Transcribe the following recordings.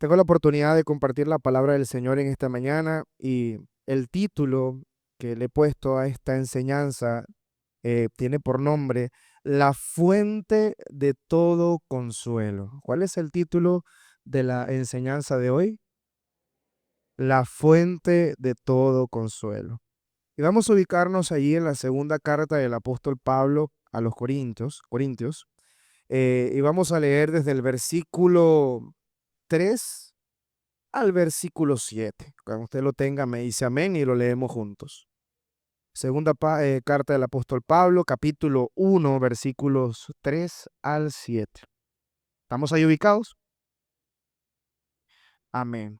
Tengo la oportunidad de compartir la palabra del Señor en esta mañana y el título que le he puesto a esta enseñanza tiene por nombre La fuente de todo consuelo. ¿Cuál es el título de la enseñanza de hoy? La fuente de todo consuelo. Y vamos a ubicarnos allí en la segunda carta del apóstol Pablo a los Corintios, y vamos a leer desde el versículo 3 al versículo 7. Cuando usted lo tenga, me dice amén y lo leemos juntos. Carta del apóstol Pablo, capítulo 1, versículos 3 al 7. ¿Estamos ahí ubicados? Amén.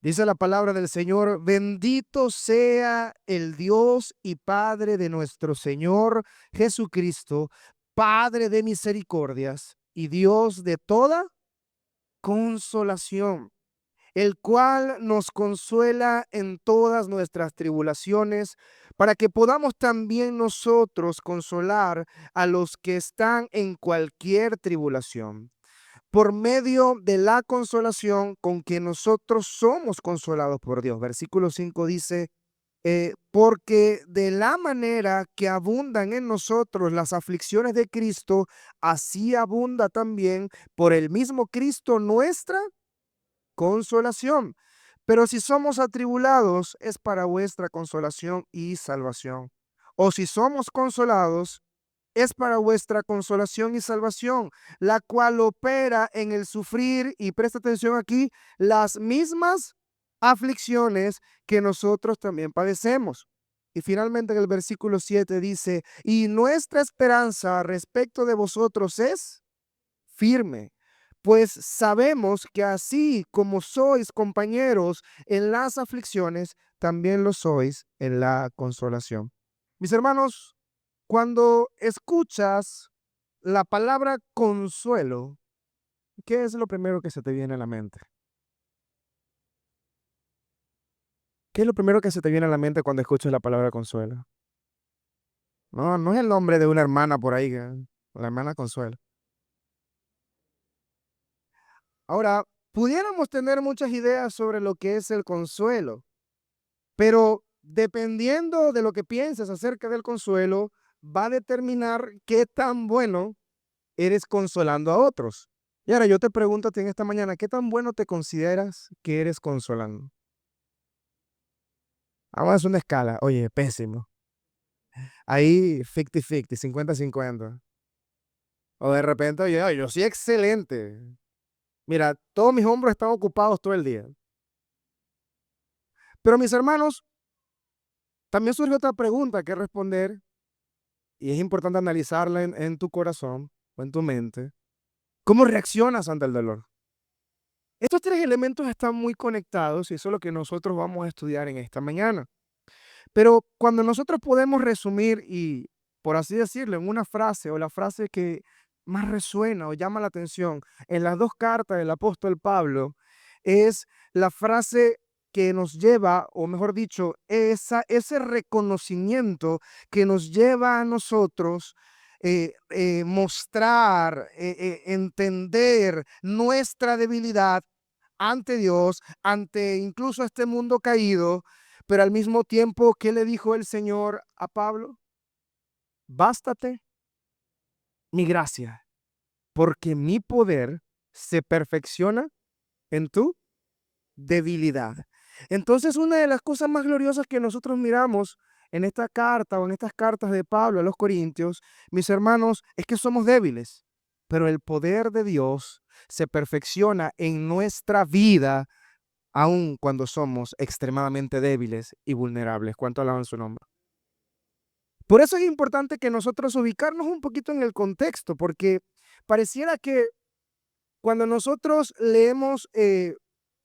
Dice la palabra del Señor: bendito sea el Dios y Padre de nuestro Señor Jesucristo, Padre de misericordias y Dios de toda consolación, el cual nos consuela en todas nuestras tribulaciones, para que podamos también nosotros consolar a los que están en cualquier tribulación, por medio de la consolación con que nosotros somos consolados por Dios. Versículo 5 dice, porque de la manera que abundan en nosotros las aflicciones de Cristo, así abunda también por el mismo Cristo nuestra consolación. Pero si somos atribulados, es para vuestra consolación y salvación. O si somos consolados, es para vuestra consolación y salvación, la cual opera en el sufrir, y presta atención aquí, las mismas aflicciones que nosotros también padecemos. Y finalmente en el versículo 7 dice, y nuestra esperanza respecto de vosotros es firme, pues sabemos que así como sois compañeros en las aflicciones, también lo sois en la consolación. Mis hermanos, cuando escuchas la palabra consuelo, ¿qué es lo primero que se te viene a la mente? ¿Qué es lo primero que se te viene a la mente cuando escuchas la palabra consuelo? No, no es el nombre de una hermana por ahí, la hermana Consuelo. Ahora, pudiéramos tener muchas ideas sobre lo que es el consuelo, pero dependiendo de lo que pienses acerca del consuelo, va a determinar qué tan bueno eres consolando a otros. Y ahora yo te pregunto a ti en esta mañana, ¿qué tan bueno te consideras que eres consolando? Vamos a hacer una escala. Oye, pésimo. Ahí 50-50, 50-50. O de repente, oye, yo soy excelente. Mira, todos mis hombros están ocupados todo el día. Pero mis hermanos, también surge otra pregunta que responder, y es importante analizarla en tu corazón o en tu mente. ¿Cómo reaccionas ante el dolor? Estos tres elementos están muy conectados y eso es lo que nosotros vamos a estudiar en esta mañana. Pero cuando nosotros podemos resumir y, por así decirlo, en una frase o la frase que más resuena o llama la atención en las dos cartas del apóstol Pablo, es la frase que nos lleva, o mejor dicho, ese reconocimiento que nos lleva a nosotros mostrar, entender nuestra debilidad ante Dios, ante incluso este mundo caído, pero al mismo tiempo, ¿qué le dijo el Señor a Pablo? Bástate mi gracia, porque mi poder se perfecciona en tu debilidad. Entonces, una de las cosas más gloriosas que nosotros miramos en esta carta o en estas cartas de Pablo a los Corintios, mis hermanos, es que somos débiles, pero el poder de Dios se perfecciona en nuestra vida aun cuando somos extremadamente débiles y vulnerables. ¿Cuánto alaban su nombre? Por eso es importante que nosotros ubicarnos un poquito en el contexto, porque pareciera que cuando nosotros leemos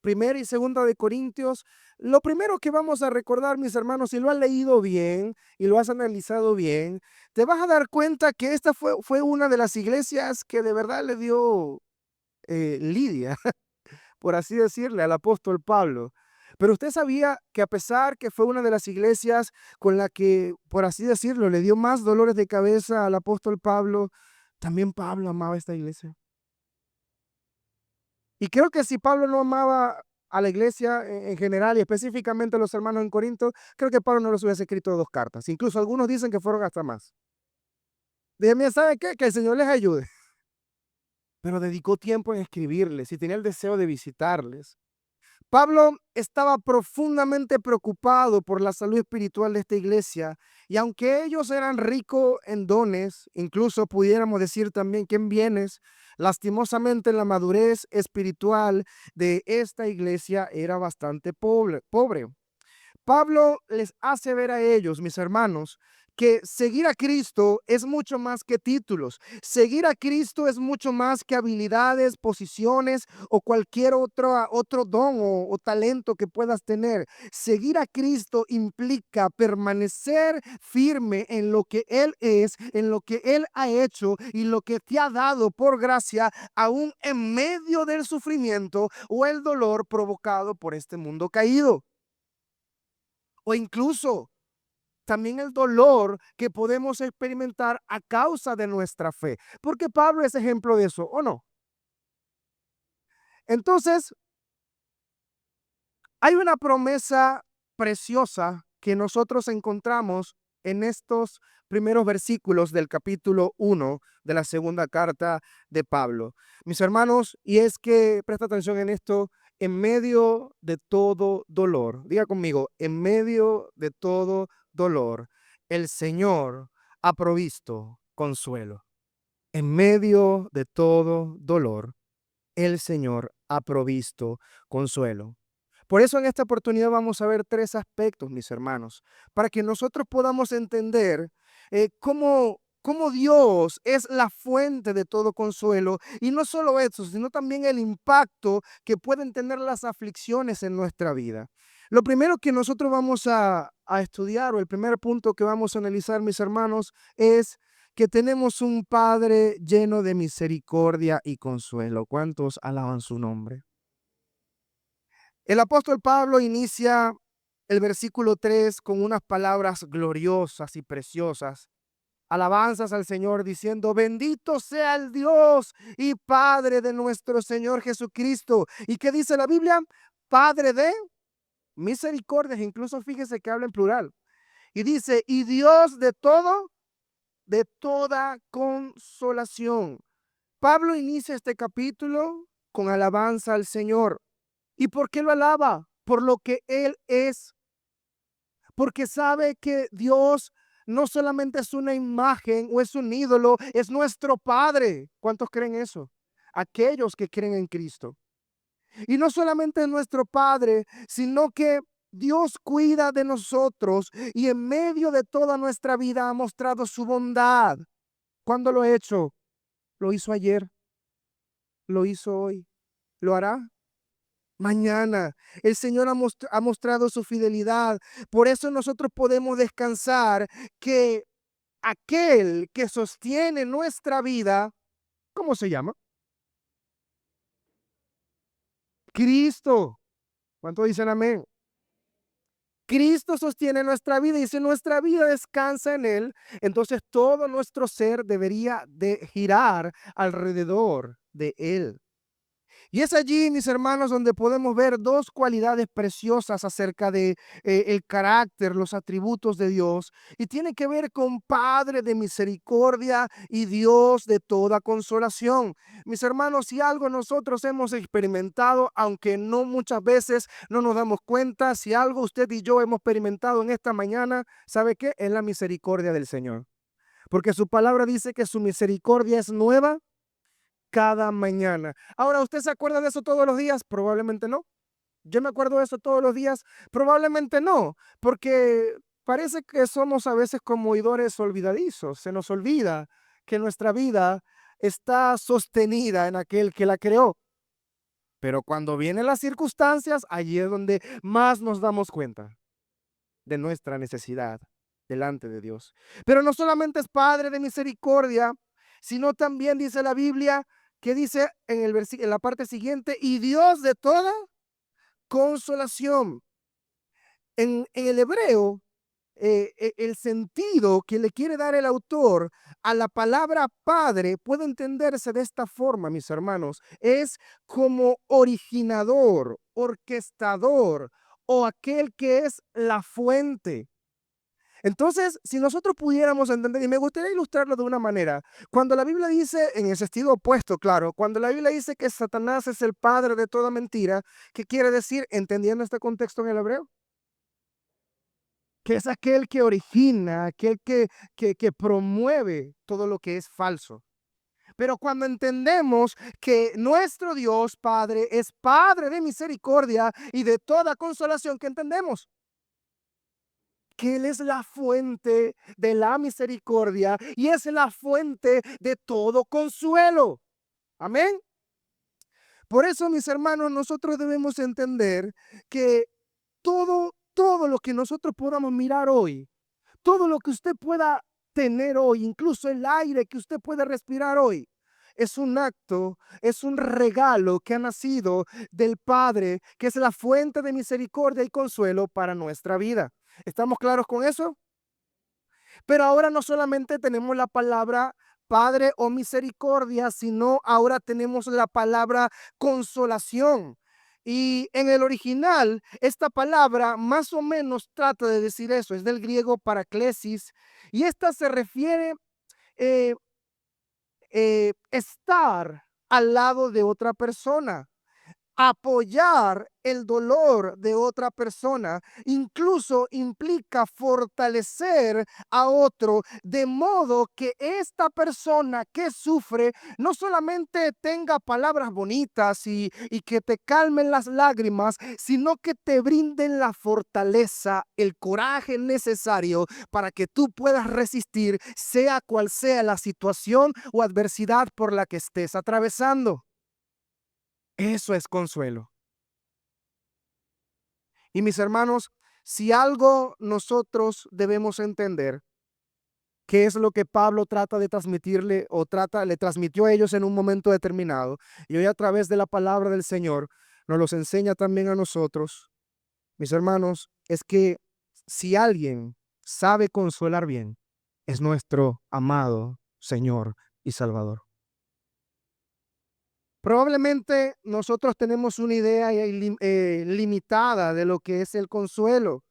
primera y segunda de Corintios, lo primero que vamos a recordar, mis hermanos, si lo has leído bien y lo has analizado bien, te vas a dar cuenta que esta fue una de las iglesias que de verdad le dio lidia, por así decirle, al apóstol Pablo. Pero usted sabía que a pesar que fue una de las iglesias con la que, por así decirlo, le dio más dolores de cabeza al apóstol Pablo, también Pablo amaba esta iglesia. Y creo que si Pablo no amaba a la iglesia en general y específicamente a los hermanos en Corinto, creo que Pablo no les hubiese escrito 2 cartas. Incluso algunos dicen que fueron hasta más. Dije: ¿sabe qué? Que el Señor les ayude. Pero dedicó tiempo en escribirles y tenía el deseo de visitarles. Pablo estaba profundamente preocupado por la salud espiritual de esta iglesia, y aunque ellos eran ricos en dones, incluso pudiéramos decir también que en bienes, lastimosamente la madurez espiritual de esta iglesia era bastante pobre. Pablo les hace ver a ellos, mis hermanos, que seguir a Cristo es mucho más que títulos. Seguir a Cristo es mucho más que habilidades, posiciones o cualquier otro don o talento que puedas tener. Seguir a Cristo implica permanecer firme en lo que Él es, en lo que Él ha hecho y lo que te ha dado por gracia, aún en medio del sufrimiento o el dolor provocado por este mundo caído. O incluso también el dolor que podemos experimentar a causa de nuestra fe. Porque Pablo es ejemplo de eso, ¿o no? Entonces, hay una promesa preciosa que nosotros encontramos en estos primeros versículos del capítulo 1 de la segunda carta de Pablo. Mis hermanos, y es que presta atención en esto, en medio de todo dolor, diga conmigo, en medio de todo dolor, el Señor ha provisto consuelo. En medio de todo dolor, el Señor ha provisto consuelo. Por eso en esta oportunidad vamos a ver 3 aspectos, mis hermanos, para que nosotros podamos entender cómo Dios es la fuente de todo consuelo, y no solo eso, sino también el impacto que pueden tener las aflicciones en nuestra vida. Lo primero que nosotros vamos a estudiar, o el primer punto que vamos a analizar, mis hermanos, es que tenemos un Padre lleno de misericordia y consuelo. ¿Cuántos alaban su nombre? El apóstol Pablo inicia el versículo 3 con unas palabras gloriosas y preciosas, alabanzas al Señor, diciendo: bendito sea el Dios y Padre de nuestro Señor Jesucristo. ¿Y qué dice la Biblia? Padre de misericordias. Incluso fíjese que habla en plural. Y dice: y Dios de todo, de toda consolación. Pablo inicia este capítulo con alabanza al Señor. ¿Y por qué lo alaba? Por lo que Él es, porque sabe que Dios no solamente es una imagen o es un ídolo, es nuestro Padre. ¿Cuántos creen eso? Aquellos que creen en Cristo. Y no solamente es nuestro Padre, sino que Dios cuida de nosotros y en medio de toda nuestra vida ha mostrado su bondad. ¿Cuándo lo ha hecho? Lo hizo ayer, lo hizo hoy, lo hará mañana. El Señor ha mostrado su fidelidad. Por eso nosotros podemos descansar que aquel que sostiene nuestra vida, ¿cómo se llama? Cristo. ¿Cuánto dicen amén? Cristo sostiene nuestra vida, y si nuestra vida descansa en Él, entonces todo nuestro ser debería de girar alrededor de Él. Y es allí, mis hermanos, donde podemos ver 2 cualidades preciosas acerca de el carácter, los atributos de Dios, y tiene que ver con Padre de misericordia y Dios de toda consolación. Mis hermanos, si algo nosotros hemos experimentado, aunque no muchas veces no nos damos cuenta, si algo usted y yo hemos experimentado en esta mañana, ¿sabe qué? Es la misericordia del Señor. Porque su palabra dice que su misericordia es nueva cada mañana. Ahora, ¿usted se acuerda de eso todos los días? Probablemente no. Yo me acuerdo de eso todos los días. Probablemente no, porque parece que somos a veces como oidores olvidadizos. Se nos olvida que nuestra vida está sostenida en aquel que la creó. Pero cuando vienen las circunstancias, allí es donde más nos damos cuenta de nuestra necesidad delante de Dios. Pero no solamente es Padre de misericordia, sino también dice la Biblia, que dice en en la parte siguiente, y Dios de toda consolación. En el hebreo, el sentido que le quiere dar el autor a la palabra padre puede entenderse de esta forma, mis hermanos. Es como originador, orquestador o aquel que es la fuente. Entonces, si nosotros pudiéramos entender, y me gustaría ilustrarlo de una manera, cuando la Biblia dice, en el sentido opuesto, claro, cuando la Biblia dice que Satanás es el padre de toda mentira, ¿qué quiere decir entendiendo este contexto en el hebreo? Que es aquel que origina, aquel que promueve todo lo que es falso. Pero cuando entendemos que nuestro Dios Padre es Padre de misericordia y de toda consolación, que entendemos que Él es la fuente de la misericordia y es la fuente de todo consuelo. Amén. Por eso, mis hermanos, nosotros debemos entender que todo lo que nosotros podamos mirar hoy, todo lo que usted pueda tener hoy, incluso el aire que usted puede respirar hoy, es un acto, es un regalo que ha nacido del Padre, que es la fuente de misericordia y consuelo para nuestra vida. ¿Estamos claros con eso? Pero ahora no solamente tenemos la palabra Padre o misericordia, sino ahora tenemos la palabra consolación. Y en el original, esta palabra más o menos trata de decir eso, es del griego paraklesis, y esta se refiere eh, estar al lado de otra persona, apoyar el dolor de otra persona, incluso implica fortalecer a otro, de modo que esta persona que sufre no solamente tenga palabras bonitas y que te calmen las lágrimas, sino que te brinden la fortaleza, el coraje necesario para que tú puedas resistir, sea cual sea la situación o adversidad por la que estés atravesando. Eso es consuelo. Y mis hermanos, si algo nosotros debemos entender, qué es lo que Pablo trata de transmitirle o le transmitió a ellos en un momento determinado, y hoy a través de la palabra del Señor nos los enseña también a nosotros, mis hermanos, es que si alguien sabe consolar bien, es nuestro amado Señor y Salvador. Probablemente nosotros tenemos una idea limitada de lo que es el consuelo.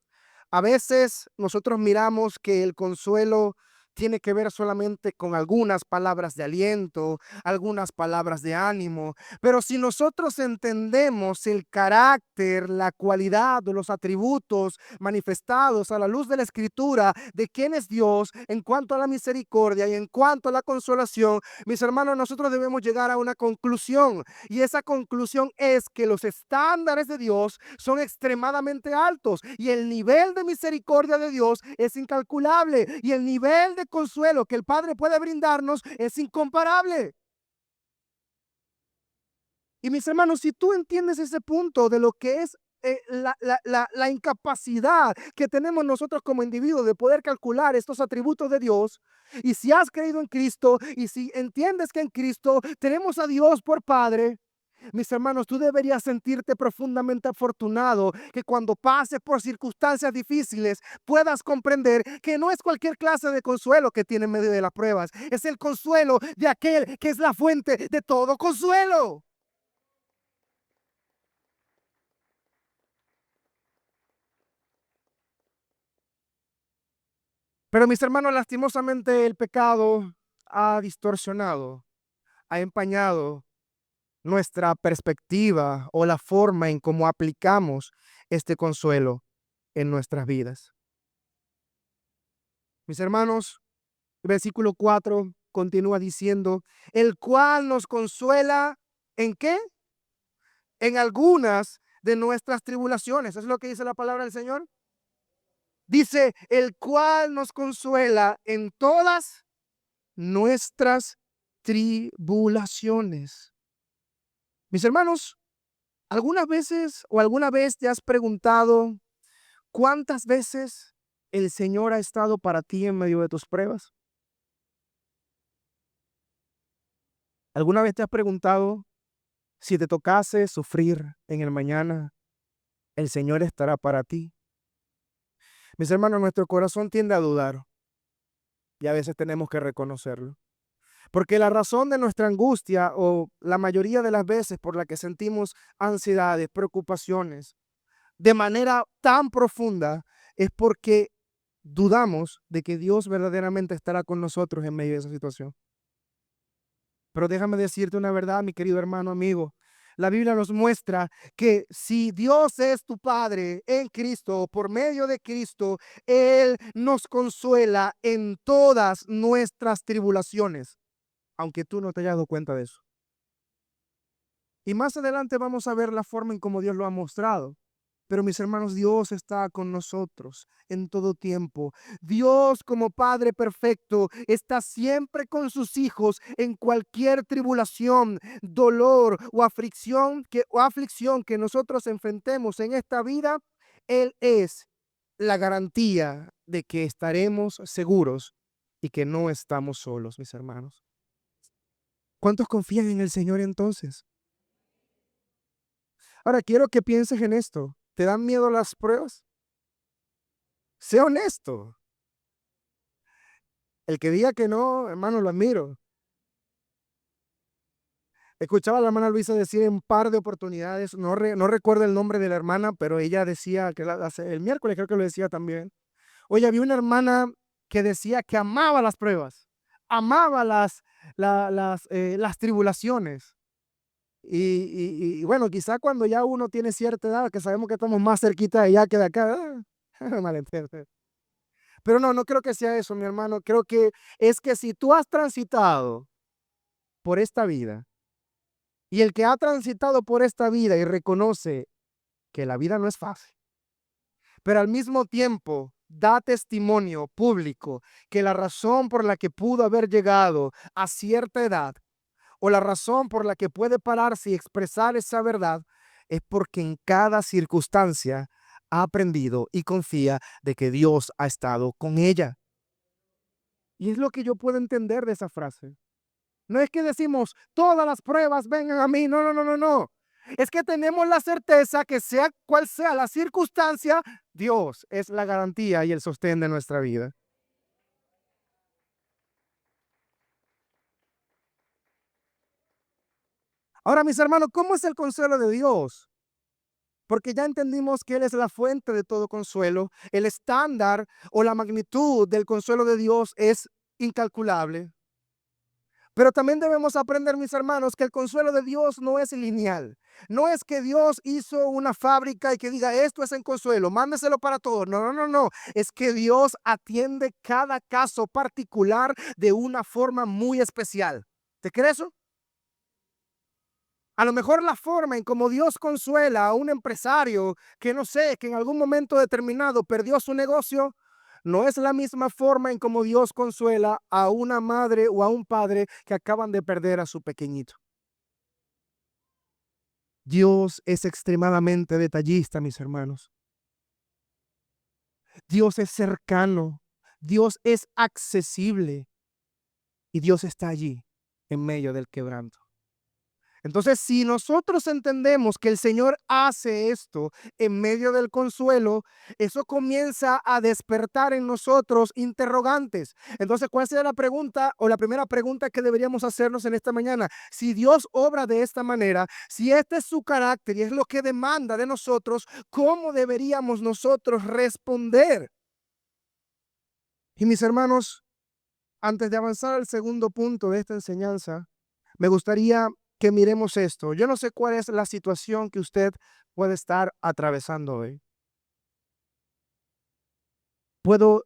A veces nosotros miramos que el consuelo tiene que ver solamente con algunas palabras de aliento, algunas palabras de ánimo, pero si nosotros entendemos el carácter, la cualidad o los atributos manifestados a la luz de la Escritura de quién es Dios en cuanto a la misericordia y en cuanto a la consolación, mis hermanos, nosotros debemos llegar a una conclusión, y esa conclusión es que los estándares de Dios son extremadamente altos y el nivel de misericordia de Dios es incalculable y el nivel de consuelo que el Padre puede brindarnos es incomparable. Y mis hermanos, si tú entiendes ese punto de lo que es la incapacidad que tenemos nosotros como individuos de poder calcular estos atributos de Dios, y si has creído en Cristo y si entiendes que en Cristo tenemos a Dios por Padre, mis hermanos, tú deberías sentirte profundamente afortunado que cuando pases por circunstancias difíciles puedas comprender que no es cualquier clase de consuelo que tiene en medio de las pruebas, es el consuelo de aquel que es la fuente de todo consuelo. Pero mis hermanos, lastimosamente el pecado ha distorsionado, ha empañado nuestra perspectiva o la forma en cómo aplicamos este consuelo en nuestras vidas. Mis hermanos, versículo 4 continúa diciendo, el cual nos consuela ¿en qué? En algunas de nuestras tribulaciones. ¿Es lo que dice la palabra del Señor? Dice, el cual nos consuela en todas nuestras tribulaciones. Mis hermanos, ¿algunas veces o alguna vez te has preguntado cuántas veces el Señor ha estado para ti en medio de tus pruebas? ¿Alguna vez te has preguntado si te tocase sufrir en el mañana, el Señor estará para ti? Mis hermanos, nuestro corazón tiende a dudar y a veces tenemos que reconocerlo. Porque la razón de nuestra angustia o la mayoría de las veces por la que sentimos ansiedades, preocupaciones, de manera tan profunda, es porque dudamos de que Dios verdaderamente estará con nosotros en medio de esa situación. Pero déjame decirte una verdad, mi querido hermano, amigo. La Biblia nos muestra que si Dios es tu Padre en Cristo, por medio de Cristo, Él nos consuela en todas nuestras tribulaciones, aunque tú no te hayas dado cuenta de eso. Y más adelante vamos a ver la forma en cómo Dios lo ha mostrado. Pero mis hermanos, Dios está con nosotros en todo tiempo. Dios como Padre perfecto está siempre con sus hijos en cualquier tribulación, dolor o aflicción que nosotros enfrentemos en esta vida. Él es la garantía de que estaremos seguros y que no estamos solos, mis hermanos. ¿Cuántos confían en el Señor entonces? Ahora quiero que pienses en esto. ¿Te dan miedo las pruebas? Sé honesto. El que diga que no, hermano, lo admiro. Escuchaba a la hermana Luisa decir en un par de oportunidades, no recuerdo el nombre de la hermana, pero ella decía que el miércoles creo que lo decía también. Oye, había una hermana que decía que amaba las pruebas, amaba las tribulaciones. Bueno, quizá cuando ya uno tiene cierta edad, que sabemos que estamos más cerquita de allá que de acá, malentendido. Pero no, no creo que sea eso, mi hermano. Creo que es que si tú has transitado por esta vida y el que ha transitado por esta vida y reconoce que la vida no es fácil, pero al mismo tiempo da testimonio público que la razón por la que pudo haber llegado a cierta edad o la razón por la que puede pararse y expresar esa verdad es porque en cada circunstancia ha aprendido y confía de que Dios ha estado con ella. Y es lo que yo puedo entender de esa frase. No es que decimos, todas las pruebas vengan a mí. No, no, no, no, no. Es que tenemos la certeza que sea cual sea la circunstancia, Dios es la garantía y el sostén de nuestra vida. Ahora, mis hermanos, ¿cómo es el consuelo de Dios? Porque ya entendimos que Él es la fuente de todo consuelo. El estándar o la magnitud del consuelo de Dios es incalculable. Pero también debemos aprender, mis hermanos, que el consuelo de Dios no es lineal. No es que Dios hizo una fábrica y que diga, esto es en consuelo, mándeselo para todos. No, no, no, no. Es que Dios atiende cada caso particular de una forma muy especial. ¿Te crees eso? A lo mejor la forma en como Dios consuela a un empresario que no sé, que en algún momento determinado perdió su negocio, no es la misma forma en como Dios consuela a una madre o a un padre que acaban de perder a su pequeñito. Dios es extremadamente detallista, mis hermanos. Dios es cercano, Dios es accesible y Dios está allí en medio del quebranto. Entonces, si nosotros entendemos que el Señor hace esto en medio del consuelo, eso comienza a despertar en nosotros interrogantes. Entonces, ¿cuál sería la pregunta o la primera pregunta que deberíamos hacernos en esta mañana? Si Dios obra de esta manera, si este es su carácter y es lo que demanda de nosotros, ¿cómo deberíamos nosotros responder? Y mis hermanos, antes de avanzar al segundo punto de esta enseñanza, me gustaría que miremos esto. Yo no sé cuál es la situación que usted puede estar atravesando hoy. Puedo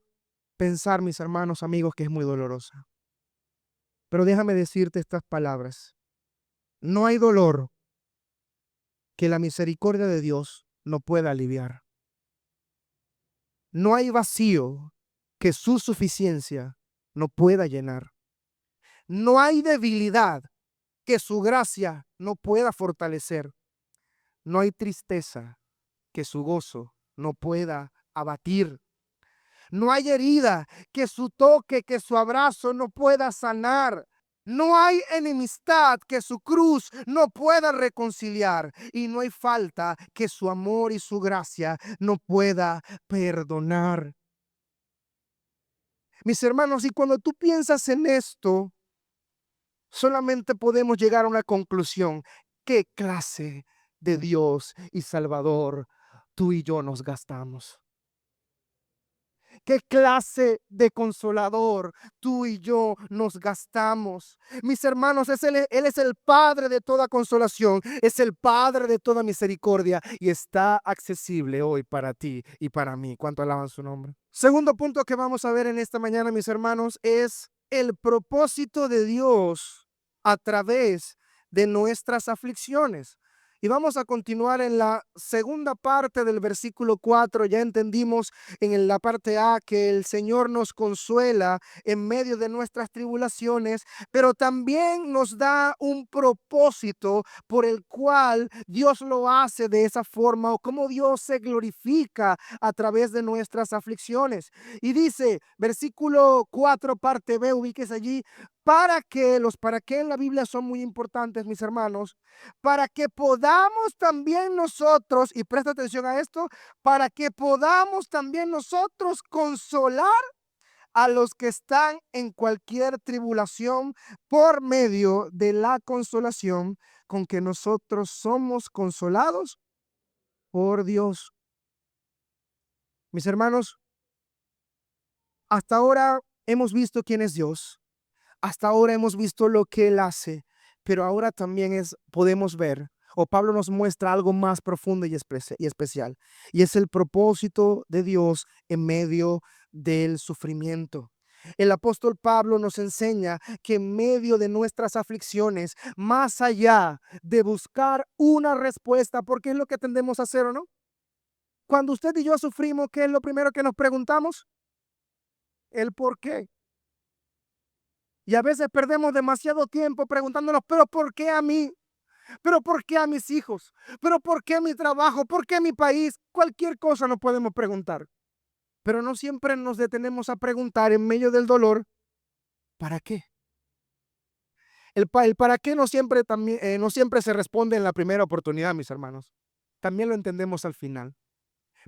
pensar, mis hermanos, amigos, que es muy dolorosa. Pero déjame decirte estas palabras. No hay dolor que la misericordia de Dios no pueda aliviar. No hay vacío que su suficiencia no pueda llenar. No hay debilidad que su gracia no pueda fortalecer. No hay tristeza que su gozo no pueda abatir. No hay herida que su toque, que su abrazo no pueda sanar. No hay enemistad que su cruz no pueda reconciliar. Y no hay falta que su amor y su gracia no pueda perdonar. Mis hermanos, y cuando tú piensas en esto, solamente podemos llegar a una conclusión. ¿Qué clase de Dios y Salvador tú y yo nos gastamos? ¿Qué clase de consolador tú y yo nos gastamos? Mis hermanos, Él es el Padre de toda consolación, es el Padre de toda misericordia y está accesible hoy para ti y para mí. ¿Cuánto alaban su nombre? Segundo punto que vamos a ver en esta mañana, mis hermanos, es el propósito de Dios a través de nuestras aflicciones. Y vamos a continuar en la segunda parte del versículo 4. Ya entendimos en la parte A que el Señor nos consuela en medio de nuestras tribulaciones, pero también nos da un propósito por el cual Dios lo hace de esa forma o cómo Dios se glorifica a través de nuestras aflicciones. Y dice, versículo 4, parte B, ubiques allí, para qué en la Biblia son muy importantes, mis hermanos, para que podamos también nosotros, y presta atención a esto, para que podamos también nosotros consolar a los que están en cualquier tribulación por medio de la consolación con que nosotros somos consolados por Dios. Mis hermanos, hasta ahora hemos visto quién es Dios. Hasta ahora hemos visto lo que Él hace, pero ahora también podemos ver, o Pablo nos muestra algo más profundo y especial, y es el propósito de Dios en medio del sufrimiento. El apóstol Pablo nos enseña que en medio de nuestras aflicciones, más allá de buscar una respuesta, porque es lo que tendemos a hacer, ¿o no? Cuando usted y yo sufrimos, ¿qué es lo primero que nos preguntamos? El por qué. Y a veces perdemos demasiado tiempo preguntándonos, pero ¿por qué a mí? ¿Pero por qué a mis hijos? ¿Pero por qué mi trabajo? ¿Por qué mi país? Cualquier cosa nos podemos preguntar. Pero no siempre nos detenemos a preguntar en medio del dolor, ¿para qué? El para qué no siempre se responde en la primera oportunidad, mis hermanos. También lo entendemos al final.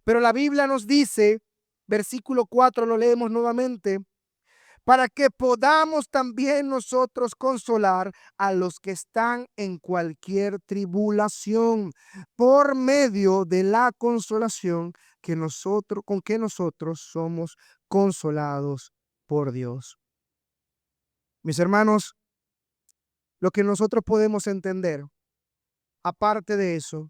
Pero la Biblia nos dice, versículo 4, lo leemos nuevamente, para que podamos también nosotros consolar a los que están en cualquier tribulación por medio de la consolación con que nosotros somos consolados por Dios. Mis hermanos, lo que nosotros podemos entender, aparte de eso,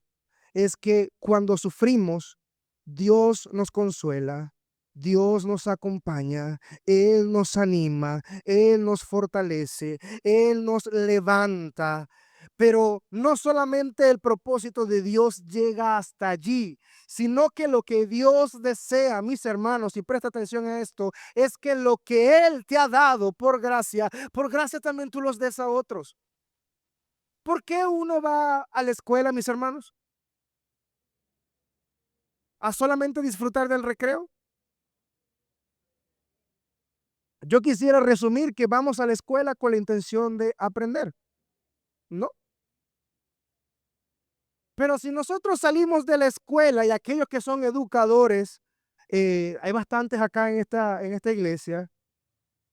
es que cuando sufrimos, Dios nos consuela, Dios nos acompaña, Él nos anima, Él nos fortalece, Él nos levanta. Pero no solamente el propósito de Dios llega hasta allí, sino que lo que Dios desea, mis hermanos, y presta atención a esto, es que lo que Él te ha dado por gracia también tú los des a otros. ¿Por qué uno va a la escuela, mis hermanos? ¿A solamente disfrutar del recreo? Yo quisiera resumir que vamos a la escuela con la intención de aprender, ¿no? Pero si nosotros salimos de la escuela y aquellos que son educadores, hay bastantes acá en esta iglesia,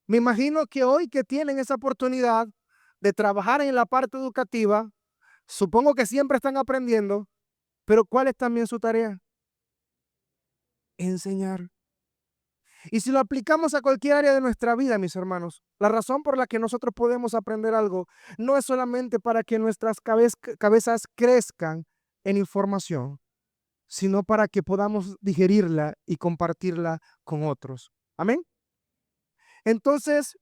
me imagino que hoy que tienen esa oportunidad de trabajar en la parte educativa, supongo que siempre están aprendiendo, pero ¿cuál es también su tarea? Enseñar. Y si lo aplicamos a cualquier área de nuestra vida, mis hermanos, la razón por la que nosotros podemos aprender algo no es solamente para que nuestras cabezas crezcan en información, sino para que podamos digerirla y compartirla con otros. Amén. Entonces,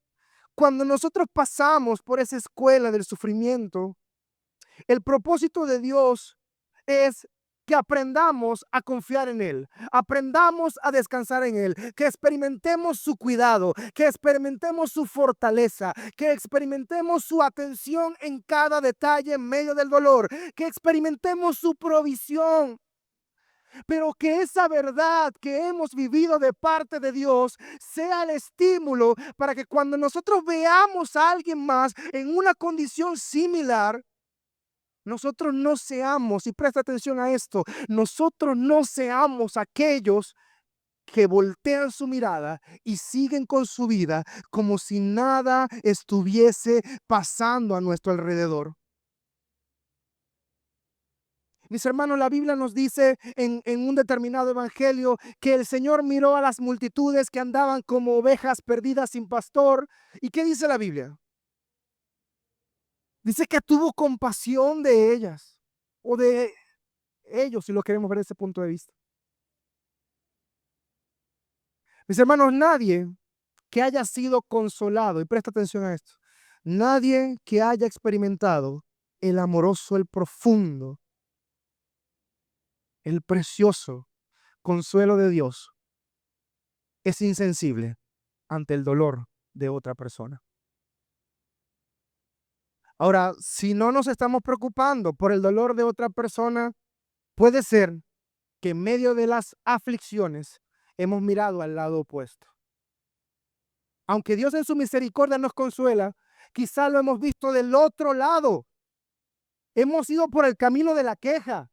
cuando nosotros pasamos por esa escuela del sufrimiento, el propósito de Dios es que aprendamos a confiar en Él, aprendamos a descansar en Él, que experimentemos su cuidado, que experimentemos su fortaleza, que experimentemos su atención en cada detalle en medio del dolor, que experimentemos su provisión. Pero que esa verdad que hemos vivido de parte de Dios sea el estímulo para que cuando nosotros veamos a alguien más en una condición similar, nosotros no seamos, y presta atención a esto, nosotros no seamos aquellos que voltean su mirada y siguen con su vida como si nada estuviese pasando a nuestro alrededor. Mis hermanos, la Biblia nos dice en un determinado evangelio que el Señor miró a las multitudes que andaban como ovejas perdidas sin pastor. ¿Y qué dice la Biblia? Dice que tuvo compasión de ellas o de ellos, si lo queremos ver desde ese punto de vista. Mis hermanos, nadie que haya sido consolado, y presta atención a esto, nadie que haya experimentado el amoroso, el profundo, el precioso consuelo de Dios es insensible ante el dolor de otra persona. Ahora, si no nos estamos preocupando por el dolor de otra persona, puede ser que en medio de las aflicciones hemos mirado al lado opuesto. Aunque Dios en su misericordia nos consuela, quizá lo hemos visto del otro lado. Hemos ido por el camino de la queja.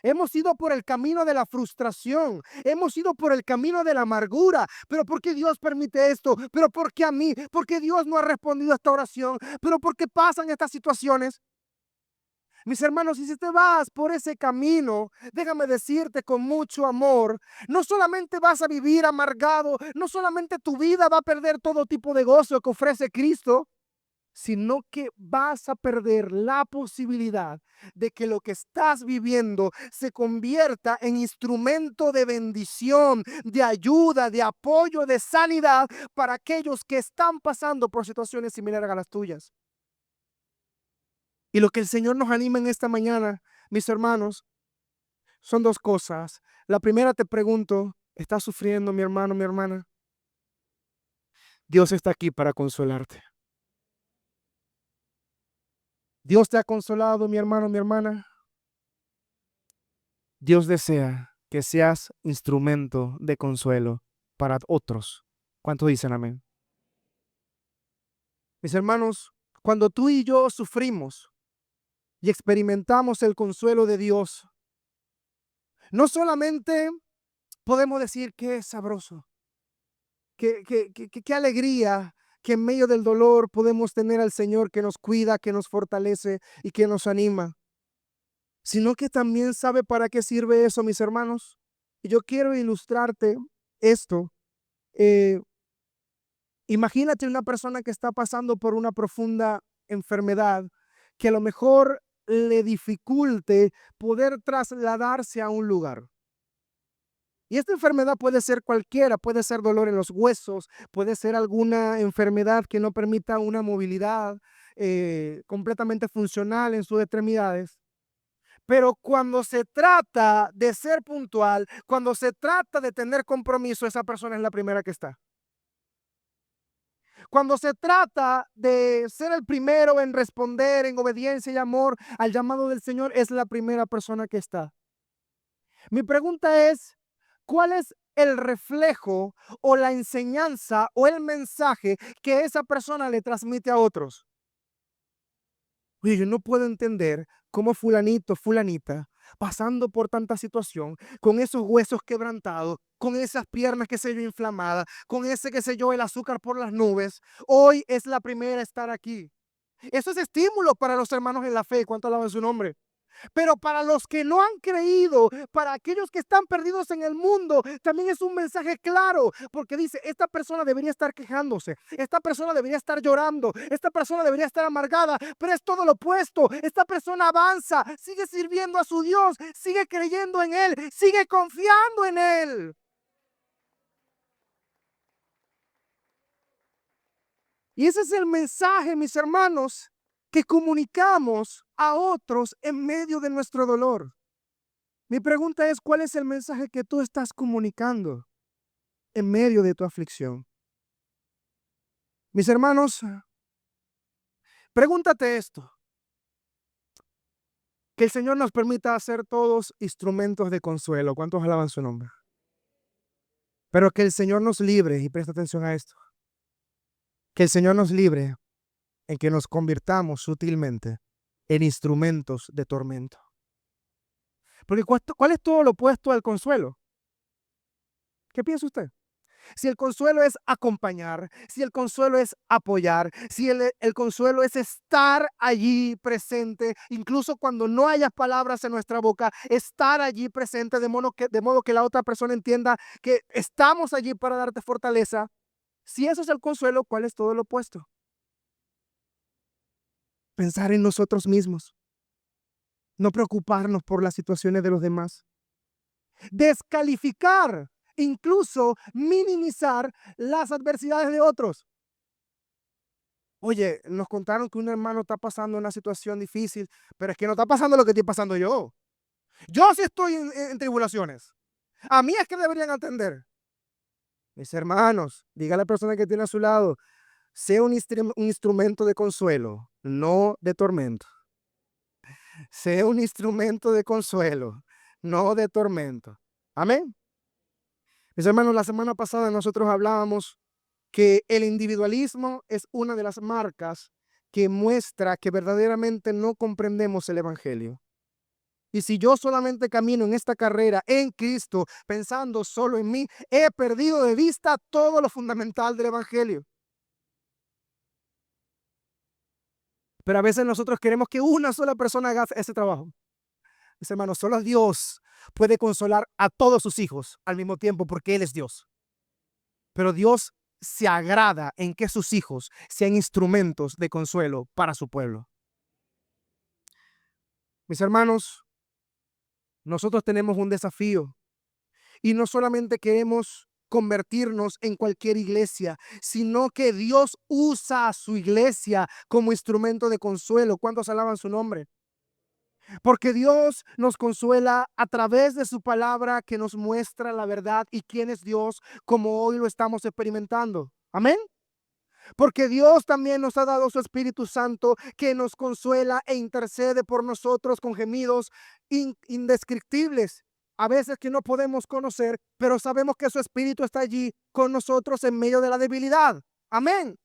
Hemos ido por el camino de la frustración, hemos ido por el camino de la amargura. Pero ¿por qué Dios permite esto? ¿Pero por qué a mí? ¿Por qué Dios no ha respondido a esta oración? ¿Pero por qué pasan estas situaciones? Mis hermanos, y si te vas por ese camino, déjame decirte con mucho amor, no solamente vas a vivir amargado, no solamente tu vida va a perder todo tipo de gozo que ofrece Cristo, sino que vas a perder la posibilidad de que lo que estás viviendo se convierta en instrumento de bendición, de ayuda, de apoyo, de sanidad para aquellos que están pasando por situaciones similares a las tuyas. Y lo que el Señor nos anima en esta mañana, mis hermanos, son dos cosas. La primera, te pregunto, ¿estás sufriendo, mi hermano, mi hermana? Dios está aquí para consolarte. Dios te ha consolado, mi hermano, mi hermana. Dios desea que seas instrumento de consuelo para otros. ¿Cuántos dicen amén? Mis hermanos, cuando tú y yo sufrimos y experimentamos el consuelo de Dios, no solamente podemos decir que es sabroso, qué alegría que en medio del dolor podemos tener al Señor que nos cuida, que nos fortalece y que nos anima, sino que también sabe para qué sirve eso, mis hermanos. Y yo quiero ilustrarte esto. Eh, Imagínate una persona que está pasando por una profunda enfermedad que a lo mejor le dificulte poder trasladarse a un lugar. Y esta enfermedad puede ser cualquiera, puede ser dolor en los huesos, puede ser alguna enfermedad que no permita una movilidad completamente funcional en sus extremidades. Pero cuando se trata de ser puntual, cuando se trata de tener compromiso, esa persona es la primera que está. Cuando se trata de ser el primero en responder en obediencia y amor al llamado del Señor, es la primera persona que está. Mi pregunta es, ¿cuál es el reflejo o la enseñanza o el mensaje que esa persona le transmite a otros? Oye, yo no puedo entender cómo fulanito, fulanita, pasando por tanta situación, con esos huesos quebrantados, con esas piernas, qué sé yo, inflamadas, con ese, qué sé yo, el azúcar por las nubes, hoy es la primera a estar aquí. Eso es estímulo para los hermanos en la fe. ¿Cuánto alaban su nombre? Pero para los que no han creído, para aquellos que están perdidos en el mundo, también es un mensaje claro, porque dice, esta persona debería estar quejándose, esta persona debería estar llorando, esta persona debería estar amargada, pero es todo lo opuesto. Esta persona avanza, sigue sirviendo a su Dios, sigue creyendo en Él, sigue confiando en Él. Y ese es el mensaje, mis hermanos, que comunicamos a otros en medio de nuestro dolor. Mi pregunta es, ¿cuál es el mensaje que tú estás comunicando en medio de tu aflicción? Mis hermanos, pregúntate esto, que el Señor nos permita ser todos instrumentos de consuelo. ¿Cuántos alaban su nombre? Pero que el Señor nos libre, y presta atención a esto, que el Señor nos libre en que nos convirtamos sutilmente en instrumentos de tormento. Porque ¿cuál es todo lo opuesto al consuelo? ¿Qué piensa usted? Si el consuelo es acompañar, si el consuelo es apoyar, si el consuelo es estar allí presente, incluso cuando no haya palabras en nuestra boca, estar allí presente de modo que la otra persona entienda que estamos allí para darte fortaleza. Si eso es el consuelo, ¿cuál es todo lo opuesto? Pensar en nosotros mismos, no preocuparnos por las situaciones de los demás, descalificar, incluso minimizar las adversidades de otros. Oye, nos contaron que un hermano está pasando una situación difícil, pero es que no está pasando lo que estoy pasando yo. Yo sí estoy en tribulaciones. A mí es que deberían atender. Mis hermanos, diga a la persona que tiene a su lado, sea un instrumento de consuelo, no de tormento. Sea un instrumento de consuelo, no de tormento. Amén. Mis hermanos, la semana pasada nosotros hablábamos que el individualismo es una de las marcas que muestra que verdaderamente no comprendemos el evangelio. Y si yo solamente camino en esta carrera en Cristo, pensando solo en mí, he perdido de vista todo lo fundamental del evangelio. Pero a veces nosotros queremos que una sola persona haga ese trabajo. Mis hermanos, solo Dios puede consolar a todos sus hijos al mismo tiempo porque Él es Dios. Pero Dios se agrada en que sus hijos sean instrumentos de consuelo para su pueblo. Mis hermanos, nosotros tenemos un desafío y no solamente queremos convertirnos en cualquier iglesia, sino que Dios usa a su iglesia como instrumento de consuelo. ¿Cuántos alaban su nombre? Porque Dios nos consuela a través de su palabra que nos muestra la verdad y quién es Dios, como hoy lo estamos experimentando. Amén. Porque Dios también nos ha dado su Espíritu Santo que nos consuela e intercede por nosotros con gemidos indescriptibles. A veces que no podemos conocer, pero sabemos que su Espíritu está allí con nosotros en medio de la debilidad. Amén.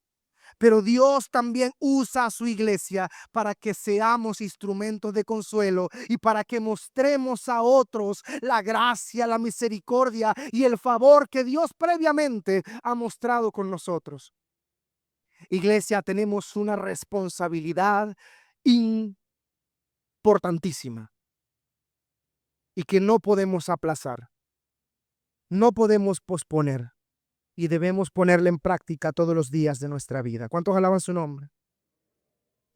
Pero Dios también usa a su iglesia para que seamos instrumentos de consuelo y para que mostremos a otros la gracia, la misericordia y el favor que Dios previamente ha mostrado con nosotros. Iglesia, tenemos una responsabilidad importantísima y que no podemos aplazar, no podemos posponer y debemos ponerla en práctica todos los días de nuestra vida. ¿Cuántos alaban su nombre?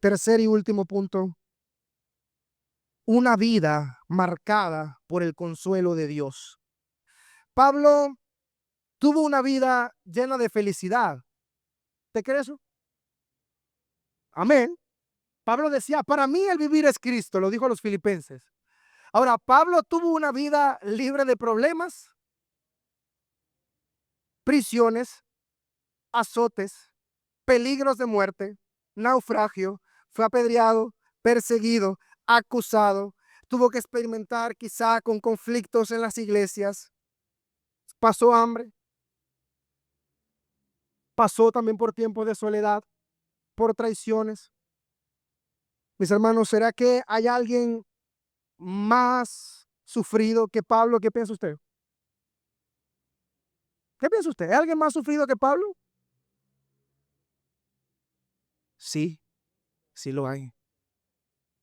Tercer y último punto, una vida marcada por el consuelo de Dios. Pablo tuvo una vida llena de felicidad. ¿Te crees eso? Amén. Pablo decía, para mí el vivir es Cristo, lo dijo a los filipenses. Ahora, Pablo tuvo una vida libre de problemas, prisiones, azotes, peligros de muerte, naufragio, fue apedreado, perseguido, acusado, tuvo que experimentar quizá con conflictos en las iglesias, pasó hambre, pasó también por tiempos de soledad, por traiciones. Mis hermanos, ¿será que hay alguien más sufrido que Pablo? ¿Qué piensa usted? ¿Qué piensa usted? ¿Hay alguien más sufrido que Pablo? Sí, sí lo hay.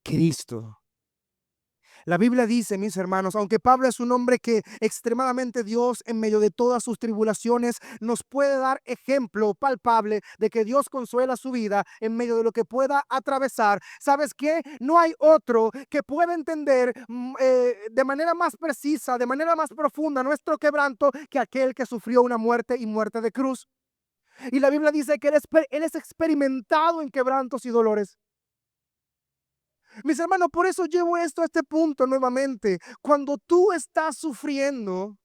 Cristo. La Biblia dice, mis hermanos, aunque Pablo es un hombre que extremadamente Dios en medio de todas sus tribulaciones nos puede dar ejemplo palpable de que Dios consuela su vida en medio de lo que pueda atravesar. ¿Sabes qué? No hay otro que pueda entender de manera más precisa, de manera más profunda nuestro quebranto que aquel que sufrió una muerte y muerte de cruz. Y la Biblia dice que él es experimentado en quebrantos y dolores. Mis hermanos, por eso llevo esto a este punto nuevamente. Cuando tú estás sufriendo,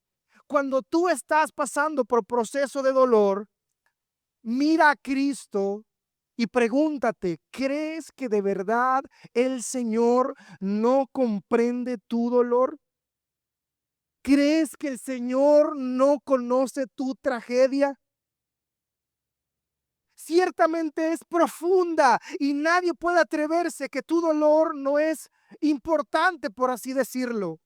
cuando tú estás pasando por proceso de dolor, mira a Cristo y pregúntate, ¿crees que de verdad el Señor no comprende tu dolor? ¿Crees que el Señor no conoce tu tragedia? Ciertamente es profunda y nadie puede atreverse que tu dolor no es importante, por así decirlo.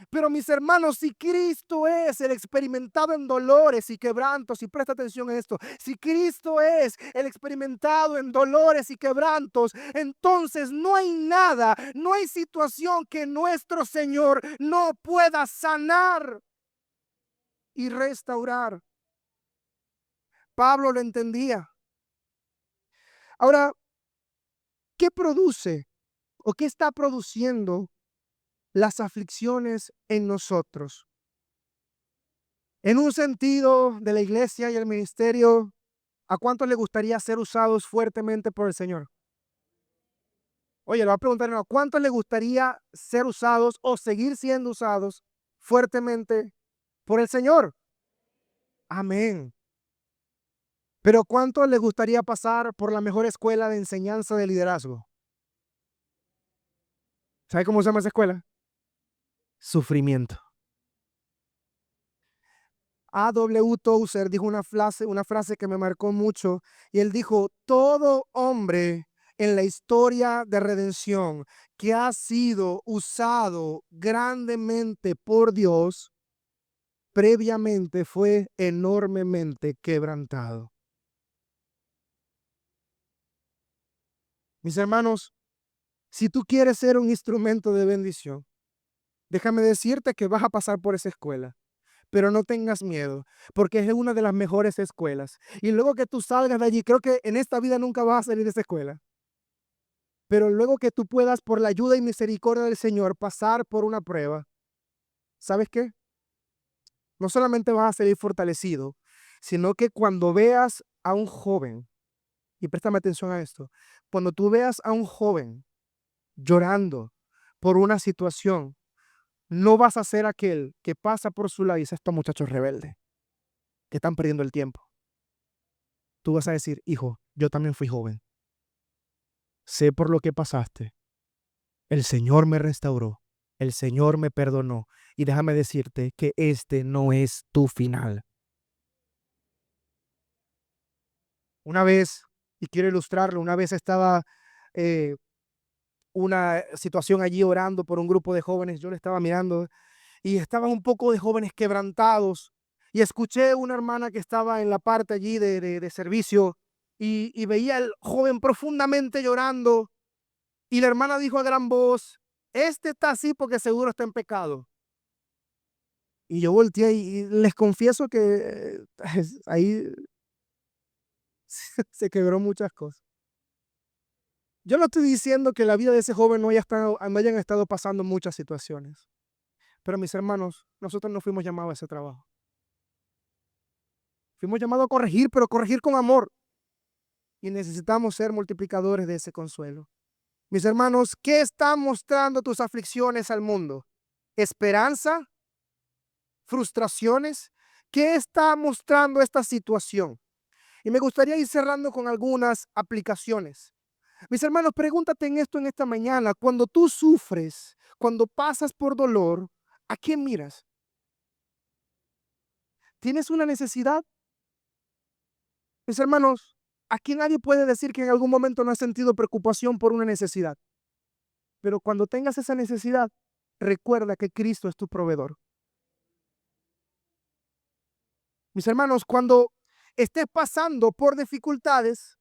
Pero mis hermanos, si Cristo es el experimentado en dolores y quebrantos, y presta atención a esto, si Cristo es el experimentado en dolores y quebrantos, entonces no hay nada, no hay situación que nuestro Señor no pueda sanar y restaurar. Pablo lo entendía. Ahora, ¿qué produce o qué está produciendo las aflicciones en nosotros? En un sentido de la iglesia y el ministerio, ¿a cuántos le gustaría ser usados fuertemente por el Señor? Oye, le voy a preguntar, ¿a cuántos le gustaría ser usados o seguir siendo usados fuertemente por el Señor? Amén. Pero ¿cuántos les gustaría pasar por la mejor escuela de enseñanza de liderazgo? ¿Sabe cómo se llama esa escuela? Sufrimiento. A.W. Tozer dijo una frase que me marcó mucho, y él dijo: todo hombre en la historia de redención que ha sido usado grandemente por Dios, previamente fue enormemente quebrantado. Mis hermanos, si tú quieres ser un instrumento de bendición, déjame decirte que vas a pasar por esa escuela. Pero no tengas miedo, porque es una de las mejores escuelas. Y luego que tú salgas de allí, creo que en esta vida nunca vas a salir de esa escuela, pero luego que tú puedas, por la ayuda y misericordia del Señor, pasar por una prueba, ¿sabes qué? No solamente vas a salir fortalecido, sino que cuando veas a un joven, y préstame atención a esto, cuando tú veas a un joven llorando por una situación, no vas a ser aquel que pasa por su lado y dice: estos muchachos rebeldes que están perdiendo el tiempo. Tú vas a decir: hijo, yo también fui joven, sé por lo que pasaste, el Señor me restauró, el Señor me perdonó, y déjame decirte que este no es tu final. Una vez, y quiero ilustrarlo, una vez estaba eh, una situación allí orando por un grupo de jóvenes, yo le estaba mirando y estaban un poco de jóvenes quebrantados, y escuché una hermana que estaba en la parte allí de servicio, y veía al joven profundamente llorando. Y la hermana dijo a gran voz: este está así porque seguro está en pecado. Y yo volteé y les confieso que ahí se quebró muchas cosas. Yo no estoy diciendo que la vida de ese joven no hayan estado pasando muchas situaciones. Pero mis hermanos, nosotros no fuimos llamados a ese trabajo. Fuimos llamados a corregir, pero corregir con amor. Y necesitamos ser multiplicadores de ese consuelo. Mis hermanos, ¿qué están mostrando tus aflicciones al mundo? ¿Esperanza? ¿Frustraciones? ¿Qué está mostrando esta situación? Y me gustaría ir cerrando con algunas aplicaciones. Mis hermanos, pregúntate en esto en esta mañana. Cuando tú sufres, cuando pasas por dolor, ¿a quién miras? ¿Tienes una necesidad? Mis hermanos, aquí nadie puede decir que en algún momento no ha sentido preocupación por una necesidad. Pero cuando tengas esa necesidad, recuerda que Cristo es tu proveedor. Mis hermanos, cuando estés pasando por dificultades,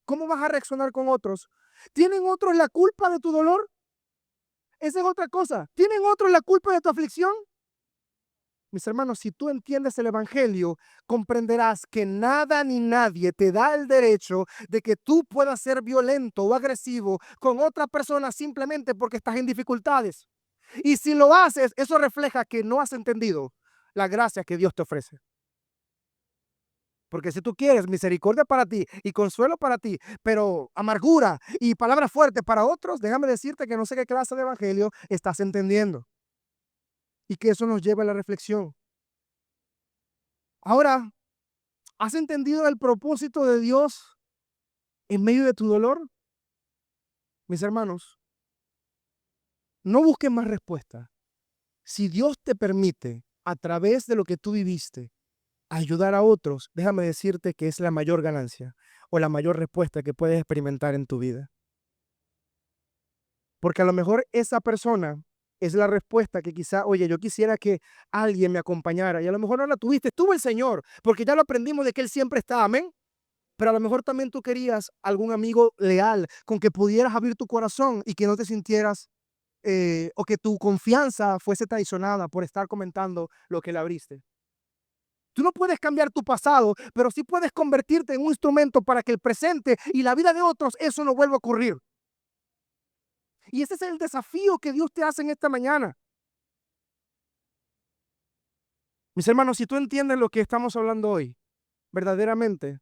¿cómo vas a reaccionar con otros? ¿Tienen otros la culpa de tu dolor? Esa es otra cosa. ¿Tienen otros la culpa de tu aflicción? Mis hermanos, si tú entiendes el evangelio, comprenderás que nada ni nadie te da el derecho de que tú puedas ser violento o agresivo con otra persona simplemente porque estás en dificultades. Y si lo haces, eso refleja que no has entendido la gracia que Dios te ofrece. Porque si tú quieres misericordia para ti y consuelo para ti, pero amargura y palabras fuertes para otros, déjame decirte que no sé qué clase de evangelio estás entendiendo. Y que eso nos lleva a la reflexión. Ahora, ¿has entendido el propósito de Dios en medio de tu dolor? Mis hermanos, no busques más respuesta. Si Dios te permite, a través de lo que tú viviste, ayudar a otros, déjame decirte que es la mayor ganancia o la mayor respuesta que puedes experimentar en tu vida. Porque a lo mejor esa persona Es la respuesta que quizá, oye, yo quisiera que alguien me acompañara y a lo mejor no la tuviste, estuvo el Señor, porque ya lo aprendimos de que Él siempre está, amén. Pero a lo mejor también tú querías algún amigo leal con que pudieras abrir tu corazón y que no te sintieras o que tu confianza fuese traicionada por estar comentando lo que le abriste. Tú no puedes cambiar tu pasado, pero sí puedes convertirte en un instrumento para que el presente y la vida de otros, eso no vuelva a ocurrir. Y ese es el desafío que Dios te hace en esta mañana. Mis hermanos, si tú entiendes lo que estamos hablando hoy, verdaderamente,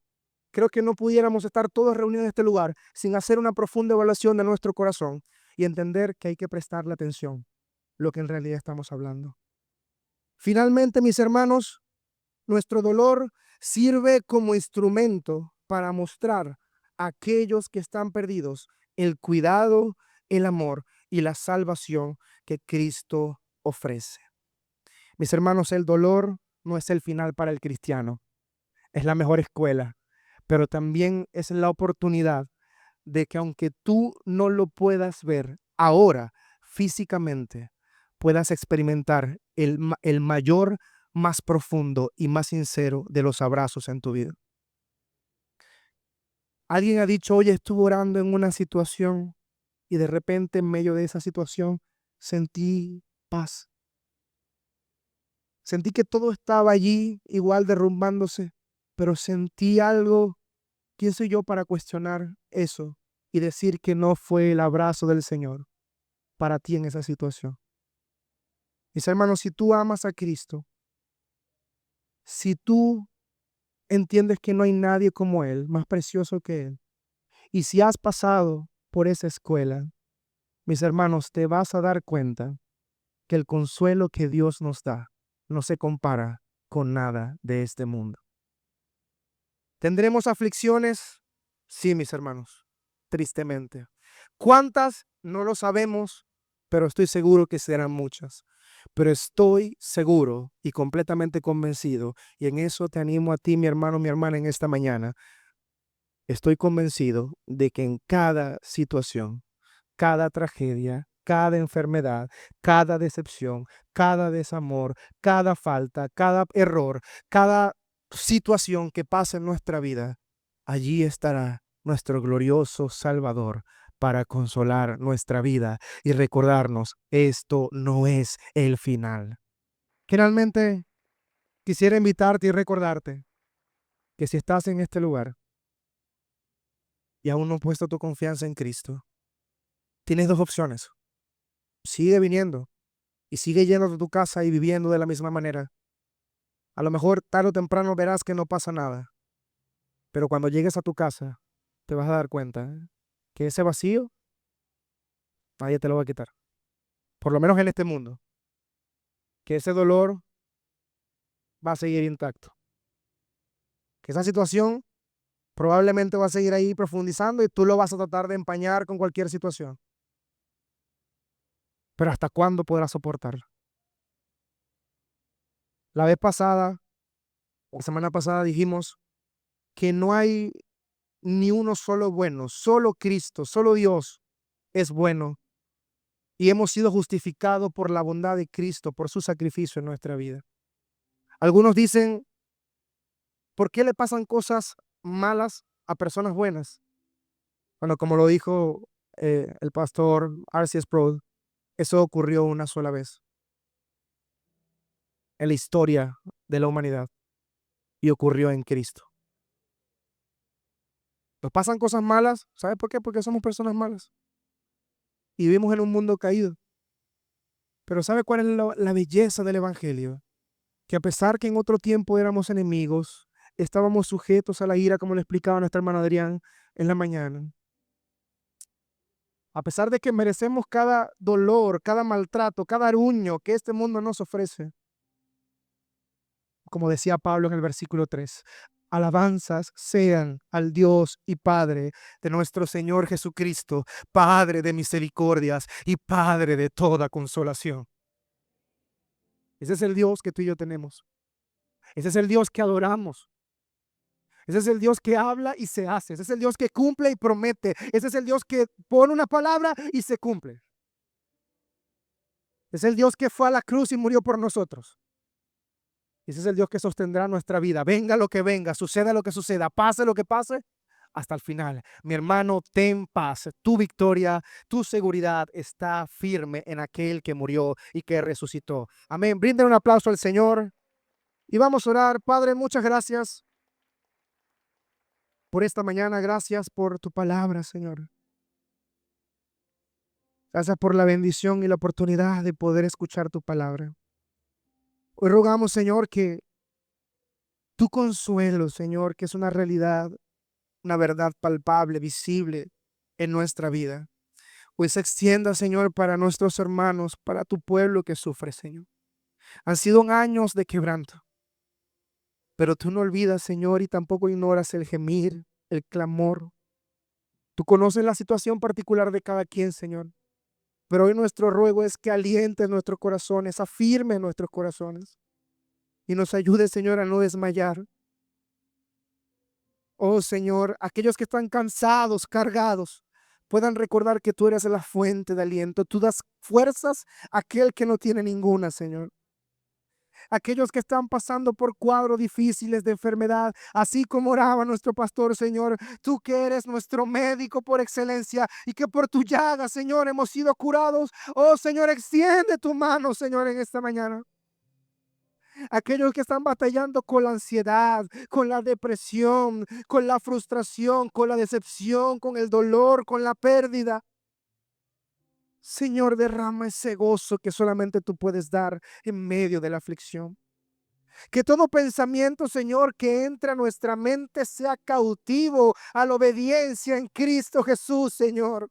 creo que no pudiéramos estar todos reunidos en este lugar sin hacer una profunda evaluación de nuestro corazón y entender que hay que prestarle atención a lo que en realidad estamos hablando. Finalmente, mis hermanos, nuestro dolor sirve como instrumento para mostrar a aquellos que están perdidos el cuidado, el amor y la salvación que Cristo ofrece. Mis hermanos, el dolor no es el final para el cristiano, es la mejor escuela, pero también es la oportunidad de que aunque tú no lo puedas ver ahora físicamente, puedas experimentar el mayor, más profundo y más sincero de los abrazos en tu vida. Alguien ha dicho, oye, estuve orando en una situación y de repente en medio de esa situación sentí paz. Sentí que todo estaba allí igual derrumbándose, pero sentí algo. ¿Quién soy yo para cuestionar eso y decir que no fue el abrazo del Señor para ti en esa situación? Mis hermanos, si tú amas a Cristo, si tú entiendes que no hay nadie como Él, más precioso que Él, y si has pasado por esa escuela, mis hermanos, te vas a dar cuenta que el consuelo que Dios nos da no se compara con nada de este mundo. ¿Tendremos aflicciones? Sí, mis hermanos, tristemente. ¿Cuántas? No lo sabemos, pero estoy seguro que serán muchas. Pero estoy seguro y completamente convencido, y en eso te animo a ti, mi hermano, mi hermana, en esta mañana. Estoy convencido de que en cada situación, cada tragedia, cada enfermedad, cada decepción, cada desamor, cada falta, cada error, cada situación que pasa en nuestra vida, allí estará nuestro glorioso Salvador para consolar nuestra vida y recordarnos, esto no es el final. Finalmente, quisiera invitarte y recordarte que si estás en este lugar y aún no has puesto tu confianza en Cristo, tienes dos opciones. Sigue viniendo y sigue yendo de tu casa y viviendo de la misma manera. A lo mejor tarde o temprano verás que no pasa nada, pero cuando llegues a tu casa te vas a dar cuenta que ese vacío nadie te lo va a quitar, por lo menos en este mundo, que ese dolor va a seguir intacto, que esa situación probablemente va a seguir ahí profundizando y tú lo vas a tratar de empañar con cualquier situación. Pero ¿hasta cuándo podrás soportarlo? La vez pasada, la semana pasada dijimos que no hay ni uno solo bueno, solo Cristo, solo Dios es bueno y hemos sido justificados por la bondad de Cristo, por su sacrificio en nuestra vida. Algunos dicen, ¿por qué le pasan cosas malas a personas buenas? Bueno, como lo dijo el pastor R.C. Sproul, eso ocurrió una sola vez en la historia de la humanidad y ocurrió en Cristo. Nos pasan cosas malas, ¿sabes por qué? Porque somos personas malas y vivimos en un mundo caído. Pero ¿sabe cuál es la belleza del Evangelio? Que a pesar que en otro tiempo éramos enemigos, estábamos sujetos a la ira, como le explicaba nuestra hermana Adrián en la mañana. A pesar de que merecemos cada dolor, cada maltrato, cada aruño que este mundo nos ofrece, como decía Pablo en el versículo 3, alabanzas sean al Dios y Padre de nuestro Señor Jesucristo, Padre de misericordias y Padre de toda consolación. Ese es el Dios que tú y yo tenemos. Ese es el Dios que adoramos. Ese es el Dios que habla y se hace. Ese es el Dios que cumple y promete. Ese es el Dios que pone una palabra y se cumple. Es el Dios que fue a la cruz y murió por nosotros. Ese es el Dios que sostendrá nuestra vida. Venga lo que venga, suceda lo que suceda, pase lo que pase, hasta el final. Mi hermano, ten paz. Tu victoria, tu seguridad está firme en aquel que murió y que resucitó. Amén. Brinden un aplauso al Señor y vamos a orar. Padre, muchas gracias por esta mañana. Gracias por tu palabra, Señor. Gracias por la bendición y la oportunidad de poder escuchar tu palabra. Hoy rogamos, Señor, que tu consuelo, Señor, que es una realidad, una verdad palpable, visible en nuestra vida, pues se extienda, Señor, para nuestros hermanos, para tu pueblo que sufre, Señor. Han sido años de quebranto, pero tú no olvidas, Señor, y tampoco ignoras el gemir, el clamor. Tú conoces la situación particular de cada quien, Señor. Pero hoy nuestro ruego es que alientes nuestros corazones, afirme nuestros corazones y nos ayude, Señor, a no desmayar. Oh, Señor, aquellos que están cansados, cargados, puedan recordar que tú eres la fuente de aliento. Tú das fuerzas a aquel que no tiene ninguna, Señor. Aquellos que están pasando por cuadros difíciles de enfermedad, así como oraba nuestro pastor, Señor, tú que eres nuestro médico por excelencia y que por tu llaga, Señor, hemos sido curados. Oh, Señor, extiende tu mano, Señor, en esta mañana. Aquellos que están batallando con la ansiedad, con la depresión, con la frustración, con la decepción, con el dolor, con la pérdida. Señor, derrama ese gozo que solamente tú puedes dar en medio de la aflicción. Que todo pensamiento, Señor, que entra a nuestra mente sea cautivo a la obediencia en Cristo Jesús, Señor.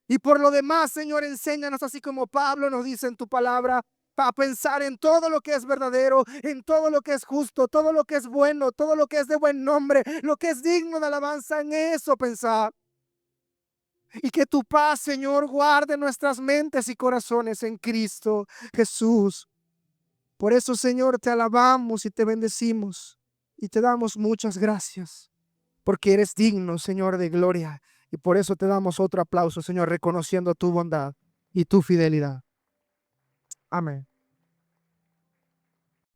Y por lo demás, Señor, enséñanos, así como Pablo nos dice en tu palabra, a pensar en todo lo que es verdadero, en todo lo que es justo, todo lo que es bueno, todo lo que es de buen nombre, lo que es digno de alabanza, en eso pensar. Y que tu paz, Señor, guarde nuestras mentes y corazones en Cristo Jesús. Por eso, Señor, te alabamos y te bendecimos y te damos muchas gracias, porque eres digno, Señor, de gloria. Y por eso te damos otro aplauso, Señor, reconociendo tu bondad y tu fidelidad. Amén.